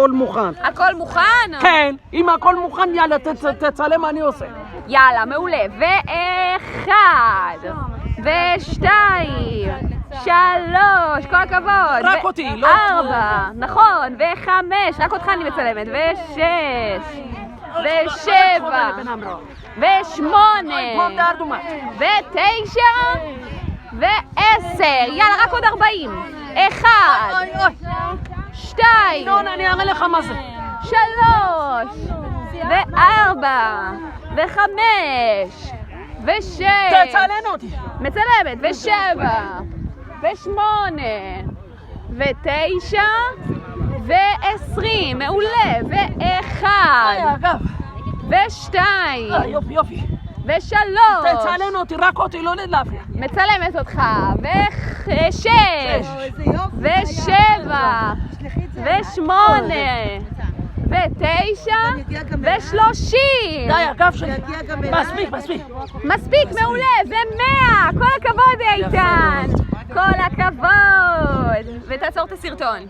הכל מוכן. הכל מוכן? כן, אם הכל מוכן, יאללה, תצלם מה אני עושה. יאללה, מעולה. ואחד, ושתיים, שלוש, כל הכבוד. רק אותי, לא... ארבע, נכון, וחמש, רק אותך אני מצלמת. ושש, ושבע, ושמונה, ותשע, ועשר. יאללה, רק עוד 40. אחד, שתיים, אני אראה לך מה זה. שלוש, וארבע, וחמש, ושש. תצלם אותי. מצלמת. ושבע, ושמונה, ותשע, ו20. מעולה. ואחד, אגב. ושתיים, יופי, יופי. ושלוש. תצלם אותי, רק אותי, לא להפריע. מצלמת אותך. ושש, ושבע, ושמונה, ותשע, ו30. די, הגב שלי. מספיק, מספיק. מספיק, מעולה. ו100. כל הכבוד, איתן. כל הכבוד. ותעצור את הסרטון.